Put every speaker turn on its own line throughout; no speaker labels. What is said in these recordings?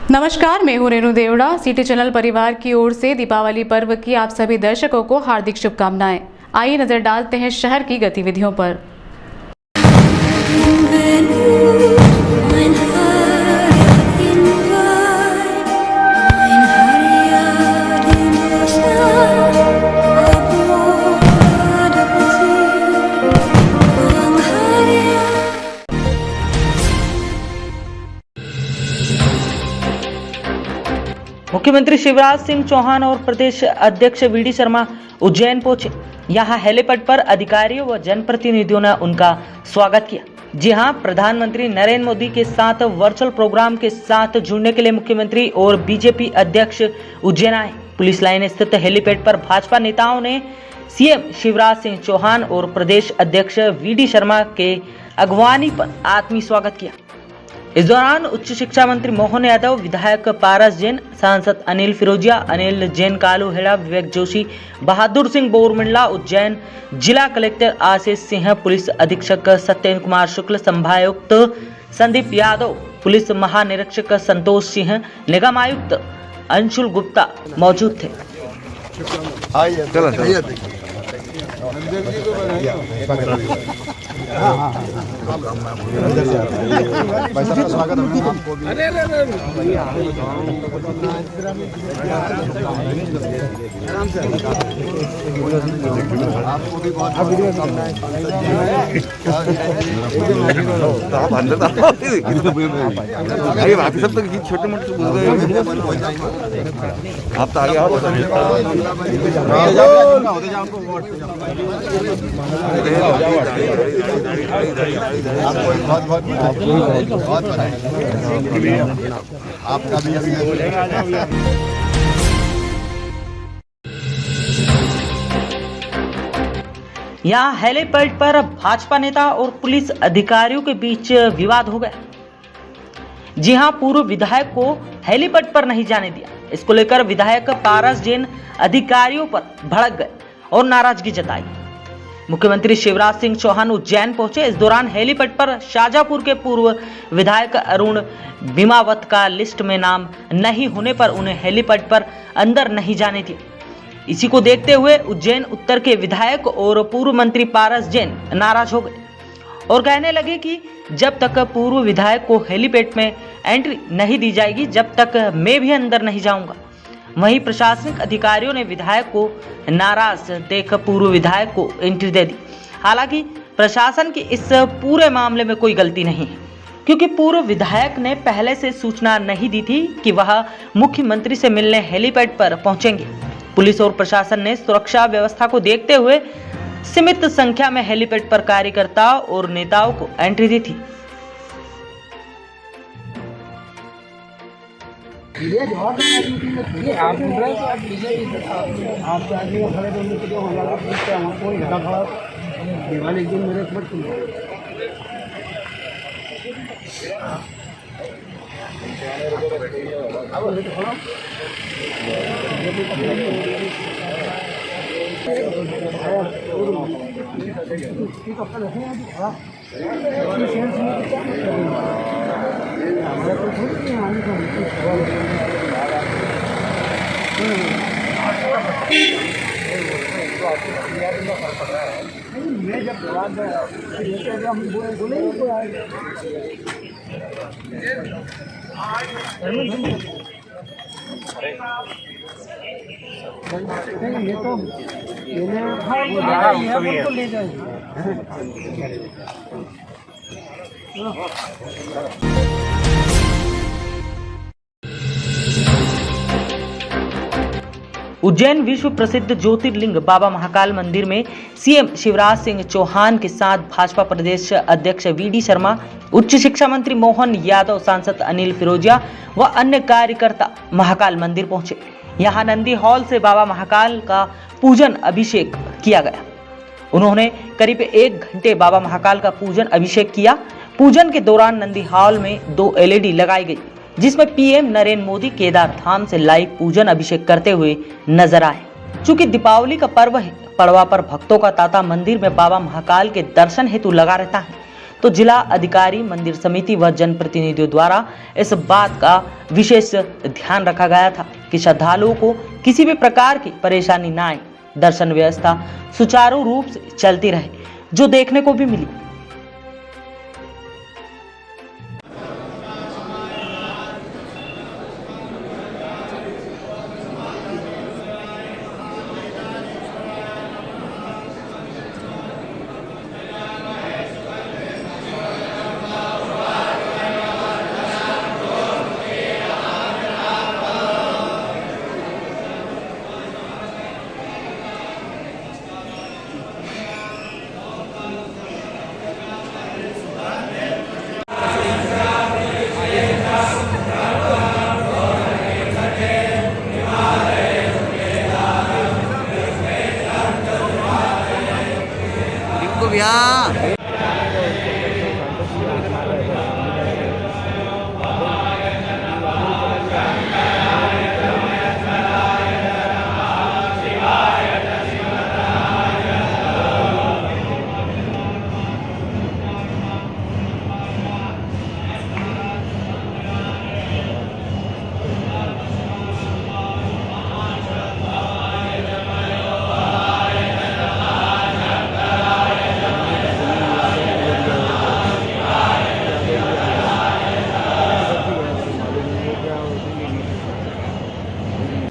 नमस्कार, मैं हूं रेणु देवड़ा। सिटी चैनल परिवार की ओर से दीपावली पर्व की आप सभी दर्शकों को हार्दिक शुभकामनाएं। आइए नजर डालते हैं शहर की गतिविधियों पर।
मुख्यमंत्री शिवराज सिंह चौहान और प्रदेश अध्यक्ष वीडी शर्मा उज्जैन पहुंचे। यहां हेलीपैड पर अधिकारियों व जनप्रतिनिधियों ने उनका स्वागत किया। जी हां, प्रधानमंत्री नरेंद्र मोदी के साथ वर्चुअल प्रोग्राम के साथ जुड़ने के लिए मुख्यमंत्री और बीजेपी अध्यक्ष उज्जैन आए। पुलिस लाइन स्थित हेलीपैड पर भाजपा नेताओं ने सीएम शिवराज सिंह चौहान और प्रदेश अध्यक्ष वीडी शर्मा के अगवानी पर आत्मीय स्वागत किया। इस दौरान उच्च शिक्षा मंत्री मोहन यादव, विधायक पारस जैन, सांसद अनिल फिरोजिया, अनिल जैन, कालू हेड़ा, विवेक जोशी, बहादुर सिंह बोरमिल्ला, उज्जैन जिला कलेक्टर आशीष सिंह, पुलिस अधीक्षक सत्येंद्र कुमार शुक्ल, संभागायुक्त संदीप यादव, पुलिस महानिरीक्षक संतोष सिंह, निगम आयुक्त अंशुल गुप्ता मौजूद थे।
स्वागत है आपको भी। आपको भी बहुत बाकी सब तो छोटे मोटे आप तो आगे आओ। आपको बहुत बहुत बधाई। आपका भी
यहाँ हेलीपैड पर भाजपा नेता और पुलिस अधिकारियों के बीच विवाद हो गया। जी हां, पूर्व विधायक को हेलीपैड पर नहीं जाने दिया। इसको लेकर विधायक पारस जैन अधिकारियों पर भड़क गए और नाराजगी जताई। मुख्यमंत्री शिवराज सिंह चौहान उज्जैन पहुंचे। इस दौरान हेलीपैड पर शाजापुर के पूर्व विधायक अरुण भीमावत का लिस्ट में नाम नहीं होने पर उन्हें हेलीपैड पर अंदर नहीं जाने दिया। इसी को देखते हुए उज्जैन उत्तर के विधायक और पूर्व मंत्री पारस जैन नाराज हो गए और कहने लगे कि जब तक पूर्व विधायक को हेलीपैड में एंट्री नहीं दी जाएगी, जब तक मैं भी अंदर नहीं जाऊंगा। वहीं प्रशासनिक अधिकारियों ने विधायक को नाराज देख पूर्व विधायक को एंट्री दे दी। हालांकि प्रशासन की इस पूरे मामले में कोई गलती नहीं है, क्योंकि पूर्व विधायक ने पहले से सूचना नहीं दी थी कि वह मुख्यमंत्री से मिलने हेलीपैड पर पहुंचेंगे। पुलिस और प्रशासन ने सुरक्षा व्यवस्था को देखते हुए सीमित संख्या में हेलीपैड पर कार्यकर्ताओं और नेताओं को एंट्री दी थी। मैं जब जवाब तो ले जाए। उज्जैन विश्व प्रसिद्ध ज्योतिर्लिंग बाबा महाकाल मंदिर में सीएम शिवराज सिंह चौहान के साथ भाजपा प्रदेश अध्यक्ष वीडी शर्मा, उच्च शिक्षा मंत्री मोहन यादव, सांसद अनिल फिरोजिया व अन्य कार्यकर्ता महाकाल मंदिर पहुंचे। यहां नंदी हॉल से बाबा महाकाल का पूजन अभिषेक किया गया। उन्होंने करीब 1 घंटे बाबा महाकाल का पूजन अभिषेक किया। पूजन के दौरान नंदी हॉल में 2 LED लगाई गई, जिसमें पीएम नरेंद्र मोदी केदार धाम से लाइव पूजन अभिषेक करते हुए नजर आए। चूंकि दीपावली का पर्व है, पड़वा पर भक्तों का तांता मंदिर में बाबा महाकाल के दर्शन हेतु लगा रहता है, तो जिला अधिकारी, मंदिर समिति व जनप्रतिनिधियों द्वारा इस बात का विशेष ध्यान रखा गया था कि श्रद्धालुओं को किसी भी प्रकार की परेशानी न आए, दर्शन व्यवस्था सुचारू रूप से चलती रहे, जो देखने को भी मिली।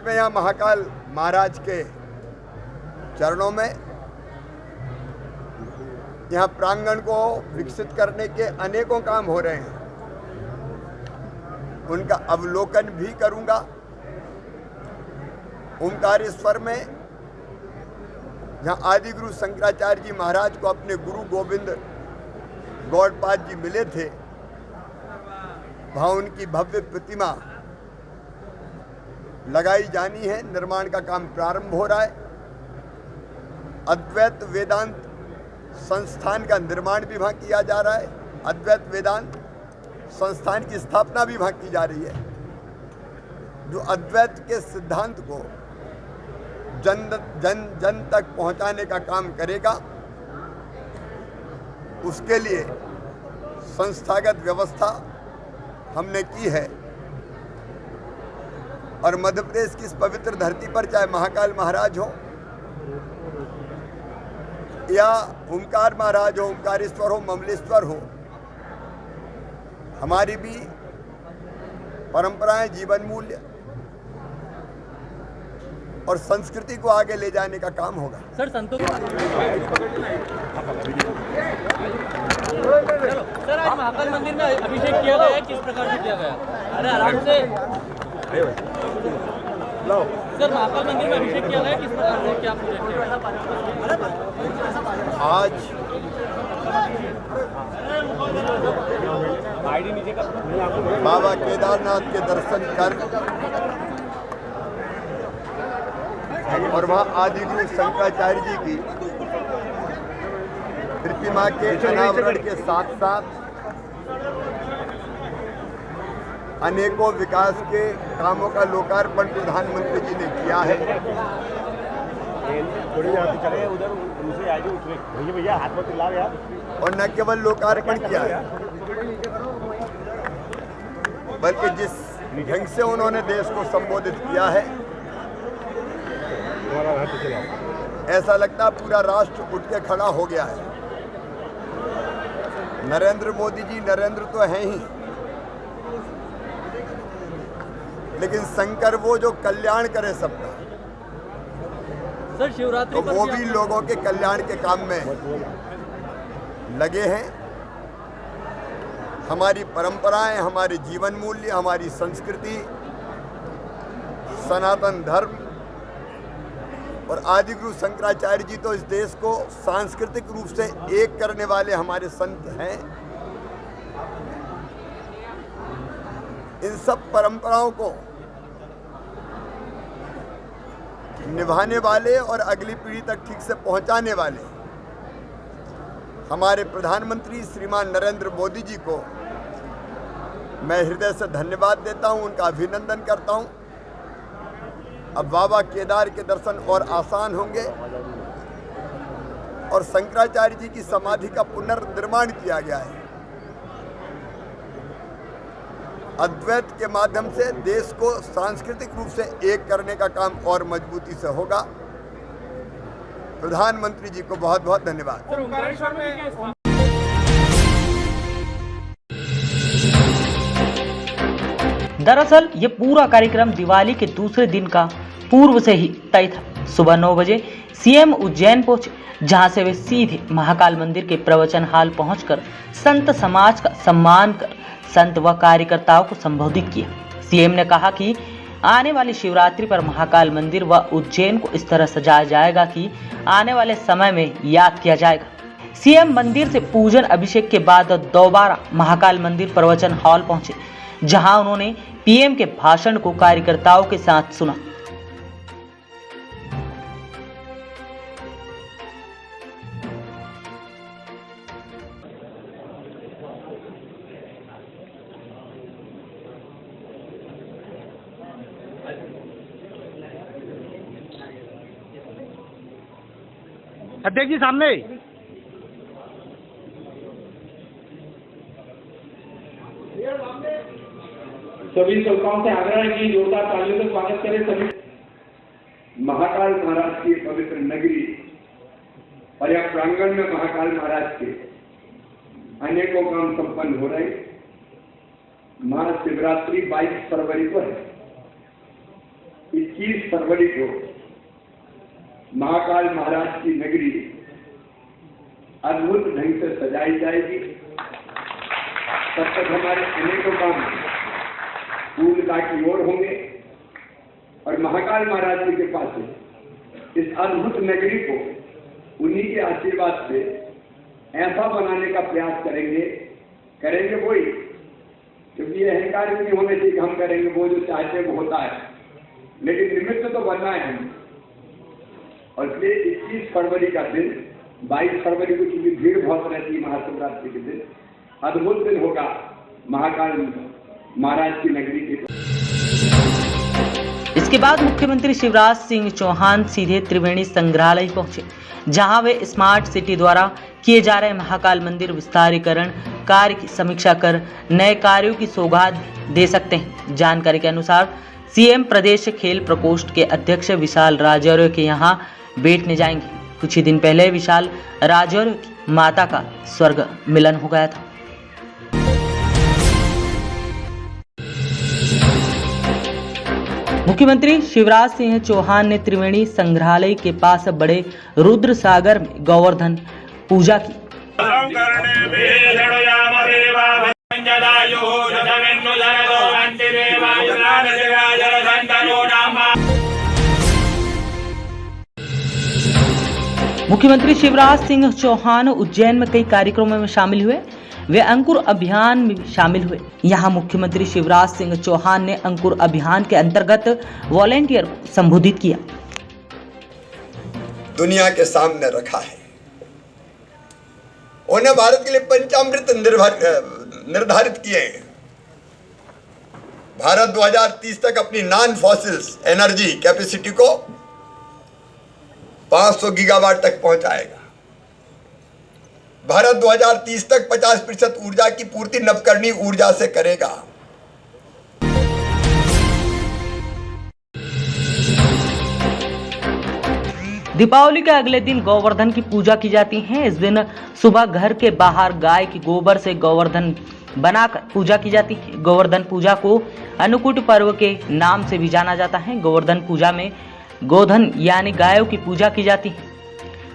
यहाँ महाकाल महाराज के चरणों में यहाँ प्रांगण को विकसित करने के अनेकों काम हो रहे हैं, उनका अवलोकन भी करूंगा। ओंकारेश्वर में जहाँ आदि गुरु शंकराचार्य जी महाराज को अपने गुरु गोविंद गौड़पाद जी मिले थे, वहाँ उनकी भव्य प्रतिमा लगाई जानी है। निर्माण का काम प्रारंभ हो रहा है। अद्वैत वेदांत संस्थान का निर्माण भी वहाँ किया जा रहा है। अद्वैत वेदांत संस्थान की स्थापना भी वहाँ की जा रही है, जो अद्वैत के सिद्धांत को जन जन जन तक पहुँचाने का काम करेगा। उसके लिए संस्थागत व्यवस्था हमने की है और मध्य प्रदेश की इस पवित्र धरती पर चाहे महाकाल महाराज हो या ओंकार महाराज हो, ओंकारेश्वर हो, ममलेश्वर हो, हमारी भी परंपराएं, जीवन मूल्य और संस्कृति को आगे ले जाने का काम होगा।
सर संतों सर आज महाकाल मंदिर में अभिषेक किया गया है, किस प्रकार से किया गया? अरे आराम से सर, महाकाल मंदिर में अभिषेक किया गया, किस प्रकार से, क्या
आज बाबा केदारनाथ के दर्शन कर और वहाँ आदि गुरु शंकराचार्य जी की प्रतिमा के अनावरण के साथ साथ अनेकों विकास के कामों का लोकार्पण प्रधानमंत्री जी ने किया है। और न केवल लोकार्पण किया है, बल्कि जिस ढंग से उन्होंने देश को संबोधित किया है, ऐसा लगता पूरा राष्ट्र उठ के खड़ा हो गया है। नरेंद्र मोदी जी नरेंद्र तो हैं ही, लेकिन शंकर वो जो कल्याण करे सबका,
सर शिवरात्रि
तो वो भी लोगों के कल्याण के काम में लगे हैं। हमारी परंपराएं, हमारे जीवन मूल्य, हमारी संस्कृति, सनातन धर्म और आदि गुरु शंकराचार्य जी तो इस देश को सांस्कृतिक रूप से एक करने वाले हमारे संत हैं। इन सब परंपराओं को निभाने वाले और अगली पीढ़ी तक ठीक से पहुंचाने वाले हमारे प्रधानमंत्री श्रीमान नरेंद्र मोदी जी को मैं हृदय से धन्यवाद देता हूं, उनका अभिनंदन करता हूं। अब बाबा केदार के दर्शन और आसान होंगे। और शंकराचार्य जी की समाधि का पुनर्निर्माण किया गया है। अद्वैत के माध्यम से देश को सांस्कृतिक रूप से एक करने का काम और मजबूती से होगा। प्रधानमंत्री जी को बहुत बहुत धन्यवाद।
दरअसल ये पूरा कार्यक्रम दिवाली के दूसरे दिन का पूर्व से ही तय था। सुबह 9 बजे सीएम उज्जैन पहुंचे, जहां से वे सीधे महाकाल मंदिर के प्रवचन हॉल पहुंचकर संत समाज का सम्मान कर संत व कार्यकर्ताओं को संबोधित किया। सीएम ने कहा कि आने वाली शिवरात्रि पर महाकाल मंदिर व उज्जैन को इस तरह सजाया जाएगा कि आने वाले समय में याद किया जाएगा। सीएम मंदिर से पूजन अभिषेक के बाद दोबारा महाकाल मंदिर प्रवचन हॉल पहुंचे, जहां उन्होंने पीएम के भाषण को कार्यकर्ताओं के साथ सुना।
अध्यक्ष जी सामने।
सभी श्रोताओं से आग्रह है कि जोरदार तालियों से स्वागत करें सभी। महाकाल महाराज की पवित्र नगरी और यह प्रांगण में महाकाल महाराज के अनेकों काम संपन्न हो रहे। महाशिवरात्रि 22 फरवरी को है। 21 फरवरी को महाकाल महाराज की नगरी अद्भुत ढंग से सजाई जाएगी। तब तक हमारे अनेकों काम पूर्णता की ओर होंगे और महाकाल महाराज जी के पास इस अद्भुत नगरी को उन्हीं के आशीर्वाद से ऐसा बनाने का प्रयास करेंगे वही, क्योंकि ये अहंकार नहीं होने चाहिए कि हम करेंगे, वो जो चाहते हैं वो होता है, लेकिन निमित्त तो बनना है हम। और इसलिए 21 फरवरी का दिन, 22 फरवरी को चूंकि भीड़ बहुत रहती है महाशिवरात्रि के दिन, अद्भुत दिन होगा महाकाल महाराज की नगरी के।
इसके बाद मुख्यमंत्री शिवराज सिंह चौहान सीधे त्रिवेणी संग्रहालय पहुंचे, जहां वे स्मार्ट सिटी द्वारा किए जा रहे महाकाल मंदिर विस्तारीकरण कार्य की समीक्षा कर नए कार्यों की सौगात दे सकते हैं। जानकारी के अनुसार सीएम प्रदेश खेल प्रकोष्ठ के अध्यक्ष विशाल राजौरे के यहां बैठने जाएंगे। कुछ ही दिन पहले विशाल राजौरे की माता का स्वर्ग मिलन हो गया था। मुख्यमंत्री शिवराज सिंह चौहान ने त्रिवेणी संग्रहालय के पास बड़े रुद्र सागर में गोवर्धन पूजा की। मुख्यमंत्री शिवराज सिंह चौहान उज्जैन में कई कार्यक्रमों में शामिल हुए। वे अंकुर अभियान में शामिल हुए। यहां मुख्यमंत्री शिवराज सिंह चौहान ने अंकुर अभियान के अंतर्गत वॉलेंटियर को संबोधित किया।
दुनिया के सामने रखा है, उन्हें भारत के लिए पंचामृत निर्धारित किए हैं। भारत 2030 तक अपनी नॉन फॉसिल्स एनर्जी कैपेसिटी को 500 गीगावाट तक पहुंचाएगा। भारत 2030 तक 50% ऊर्जा की पूर्ति नवकरणीय ऊर्जा से करेगा।
दीपावली के अगले दिन गोवर्धन की पूजा की जाती है। इस दिन सुबह घर के बाहर गाय के गोबर से गोवर्धन बनाकर पूजा की जाती है। गोवर्धन पूजा को अन्नकूट पर्व के नाम से भी जाना जाता है। गोवर्धन पूजा में गोधन यानी गायों की पूजा की जाती है।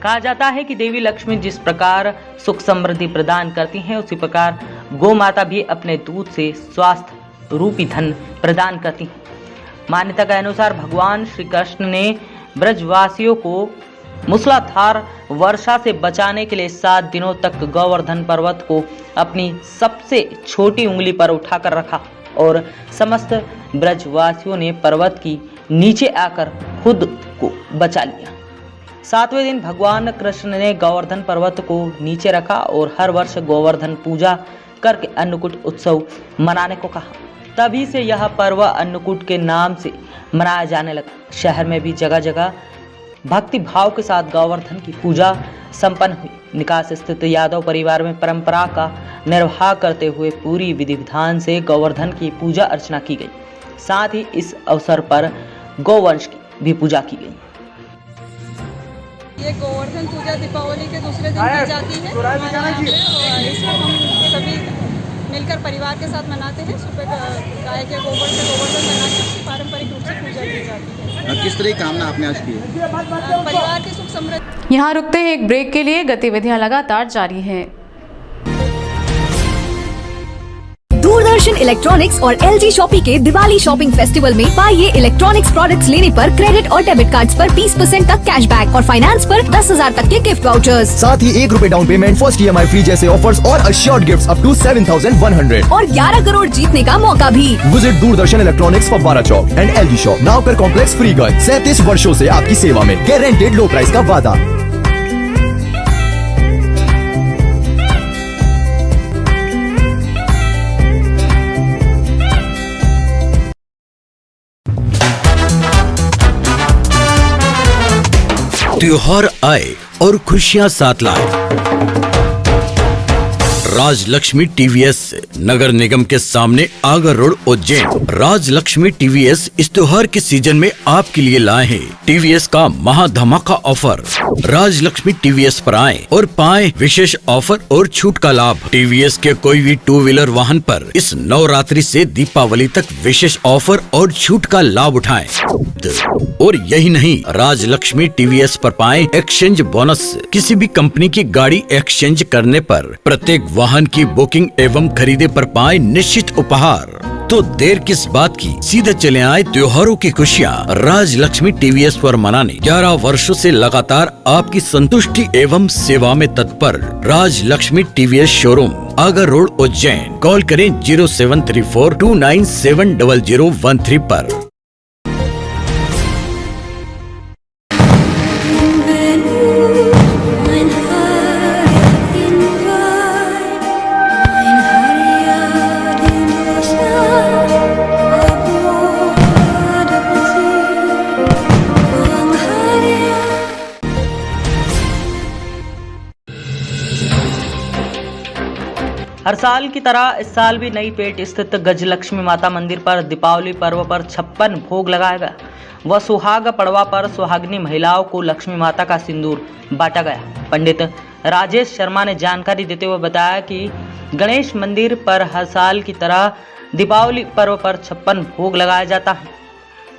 कहा जाता है कि देवी लक्ष्मी जिस प्रकार सुख समृद्धि प्रदान करती हैं, उसी प्रकार गौ माता भी अपने दूध से स्वास्थ्य रूपी धन प्रदान करती हैं। मान्यता के अनुसार भगवान श्री कृष्ण ने ब्रजवासियों को मूसलाधार वर्षा से बचाने के लिए 7 दिनों तक गोवर्धन पर्वत को अपनी सबसे छोटी उंगली पर उठाकर रखा और समस्त ब्रजवासियों ने पर्वत की नीचे आकर खुद को बचा लिया। 7वें दिन भगवान कृष्ण ने गोवर्धन पर्वत को नीचे रखा और हर वर्ष गोवर्धन पूजा करके अन्नकूट उत्सव मनाने को कहा। तभी से यह पर्व अन्नकूट के नाम से मनाया जाने लगा। शहर में भी जगह जगह भक्ति भाव के साथ गोवर्धन की पूजा संपन्न हुई। निकास स्थित यादव परिवार में परंपरा का निर्वाह करते हुए पूरी विधि विधान से गोवर्धन की पूजा अर्चना की गई। साथ ही इस अवसर पर गौवंश की भी पूजा की गई।
ये गोवर्धन पूजा दीपावली के दूसरे दिन की जाती है हमारे यहाँ पे, और इसको हम सभी मिलकर परिवार के साथ मनाते हैं। सुबह गाय के गोबर से गोवर्धन बना के उसकी पारंपरिक रूप से पूजा की जाती है।
किस तरह की कामना आपने आज की है?
परिवार की सुख समृद्धि।
यहाँ रुकते हैं एक ब्रेक के लिए, गतिविधियां लगातार जारी हैं।
दूरदर्शन इलेक्ट्रॉनिक्स और LG शॉपी के दिवाली शॉपिंग फेस्टिवल में पाइए इलेक्ट्रॉनिक्स प्रोडक्ट्स लेने पर क्रेडिट और डेबिट कार्ड्स पर 20% तक कैशबैक और फाइनेंस पर 10,000 तक के गिफ्ट वाउचर्स।
साथ ही 1 रुपए down payment, first EMI free जैसे ऑफर्स और अश्योर्ड गिफ्ट्स अप टू 7,100
और 11 करोड़ जीतने का मौका भी।
Visit Doordarshan electronics Fawwara Chowk and LG shop, Navkar complex, Freeganj. 37 वर्षों से आपकी सेवा में, गारंटेड लो प्राइस का वादा।
त्योहार आए और खुशियां साथ लाए। राजलक्ष्मी TVS नगर निगम के सामने आगर रोड उज्जैन। राजलक्ष्मी TVS इस त्योहार के सीजन में आपके लिए लाए हैं TVS का महाधमाका ऑफर। राजलक्ष्मी TVS पर आएं और पाएं विशेष ऑफर और छूट का लाभ। TVS के कोई भी 2 व्हीलर वाहन पर इस नवरात्रि से दीपावली तक विशेष ऑफर और छूट का लाभ उठाएं। और यही नहीं, राजलक्ष्मी TVS पर पाएं एक्सचेंज बोनस। किसी भी कंपनी की गाड़ी एक्सचेंज करने पर प्रत्येक वाहन की बुकिंग एवं खरीदे पर पाएं निश्चित उपहार। तो देर किस बात की, सीधे चले आए त्योहारों की खुशियाँ राजलक्ष्मी TVS पर मनाने। 11 वर्षों से लगातार आपकी संतुष्टि एवं सेवा में तत्पर Rajlakshmi TVS showroom, Agar road Ujjain. Call करें 073429700013 पर।
हर साल की तरह इस साल भी नई पेट स्थित गजलक्ष्मी माता मंदिर पर दीपावली पर्व पर 56 भोग लगाया गया। वह सुहाग पड़वा पर सुहागिनी महिलाओं को लक्ष्मी माता का सिंदूर बांटा गया। पंडित राजेश शर्मा ने जानकारी देते हुए बताया कि गणेश मंदिर पर हर साल की तरह दीपावली पर्व पर 56 भोग लगाया जाता है।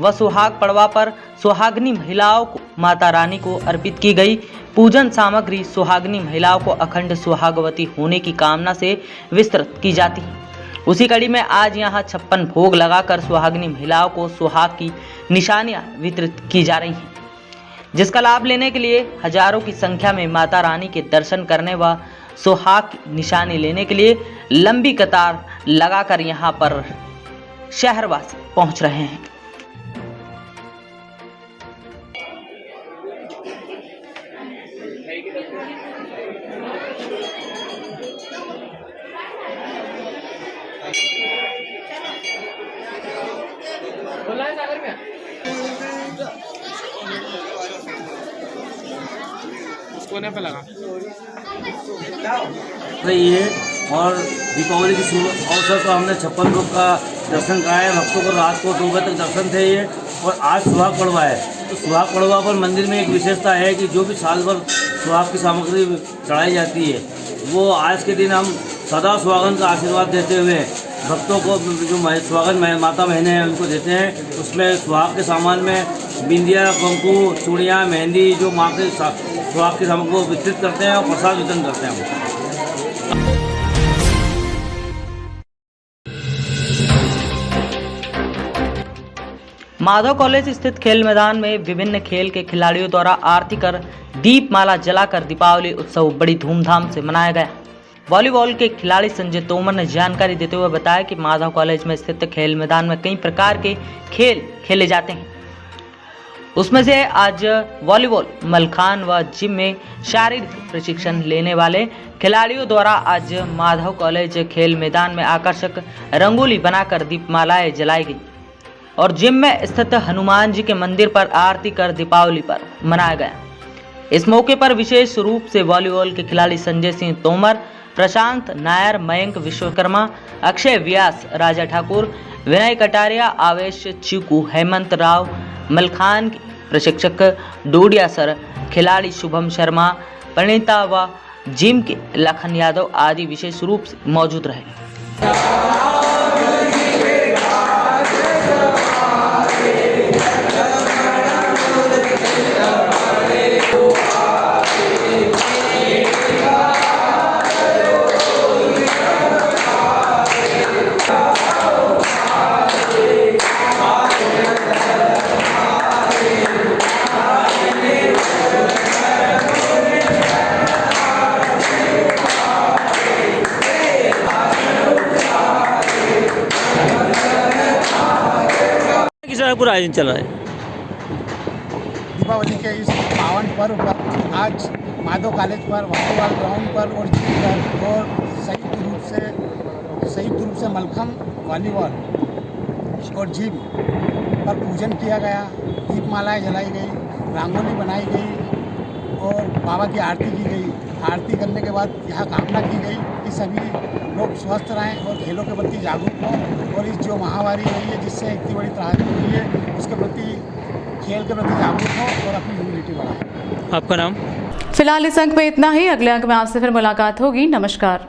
वह सुहाग पड़वा पर सुहागिनी महिलाओं को माता रानी को अर्पित की गई पूजन सामग्री सुहागिनी महिलाओं को अखंड सुहागवती होने की कामना से विस्तृत की जाती है। उसी कड़ी में आज यहां 56 भोग लगाकर सुहागिनी महिलाओं को सुहाग की निशानियां वितरित की जा रही हैं, जिसका लाभ लेने के लिए हजारों की संख्या में माता रानी के दर्शन करने व सुहाग की निशानी लेने के लिए लंबी कतार लगाकर यहां पर शहरवासी पहुंच रहे हैं।
कोने पे लगा
रही है और दीपावली के शुभ अवसर पर हमने 56 लोग का दर्शन कराया। भक्तों को रात को 2 बजे तक दर्शन थे ये, और आज सुहाग पड़वा है। तो सुहाग पड़वा पर मंदिर में एक विशेषता है कि जो भी साल भर सुहाग की सामग्री चढ़ाई जाती है, वो आज के दिन हम सदा सुहागन का आशीर्वाद देते हुए भक्तों को जो सुहागन माता बहनें हैं उनको देते हैं। उसमें सुहाग के सामान में बिंदिया, कंकु, चूड़ियाँ, मेहंदी, जो माँ के सुहाग की सामग्री को वितरित करते हैं और प्रसाद वितरण करते हैं।
माधव कॉलेज स्थित खेल मैदान में विभिन्न खेल के खिलाड़ियों द्वारा आरती कर दीपमाला जलाकर दीपावली उत्सव बड़ी धूमधाम से मनाया गया। वॉलीबॉल के खिलाड़ी संजय तोमर ने जानकारी देते हुए बताया कि माधव कॉलेज में स्थित खेल मैदान में कई प्रकार के खेल खेले जाते हैं। उसमें से आज वॉलीबॉल, मलखान व जिम में शारीरिक प्रशिक्षण लेने वाले खिलाड़ियों द्वारा आज माधव कॉलेज खेल मैदान में आकर्षक रंगोली बनाकर दीपमालाएं जलाई गई। और जिम में स्थित हनुमान जी के मंदिर पर आरती कर दीपावली पर्व मनाया गया। इस मौके पर विशेष रूप से वॉलीबॉल के खिलाड़ी संजय सिंह तोमर, प्रशांत नायर, मयंक विश्वकर्मा, अक्षय व्यास, राजा ठाकुर, विनय कटारिया, आवेश चीकू, हेमंत राव, मलखान प्रशिक्षक डोडिया सर, खिलाड़ी शुभम शर्मा, प्रणीता व जिम के लखन यादव आदि विशेष रूप से मौजूद रहे।
किस तरह पूरा आयोजन चल रहा है?
दीपावली के इस पावन पर्व पर आज माधव कॉलेज पर, वॉलीबॉल ग्राउंड पर और जिम पर और संयुक्त रूप से मलखम वॉलीबॉल और जिम पर पूजन किया गया। दीपमालाएं जलाई गई, रंगोली बनाई गई और बाबा की आरती की गई। आरती करने के बाद यह कामना की गई कि सभी लोग स्वस्थ रहें और खेलों के प्रति जागरूक हों और इस जो महामारी रही है जिससे इतनी बड़ी त्रासदी हुई है उसके प्रति, खेल के प्रति जागरूक हों और अपनी इम्यूनिटी बढ़ाएं।
आपका नाम?
फिलहाल इस अंक में इतना ही। अगले अंक में आपसे फिर मुलाकात होगी। नमस्कार।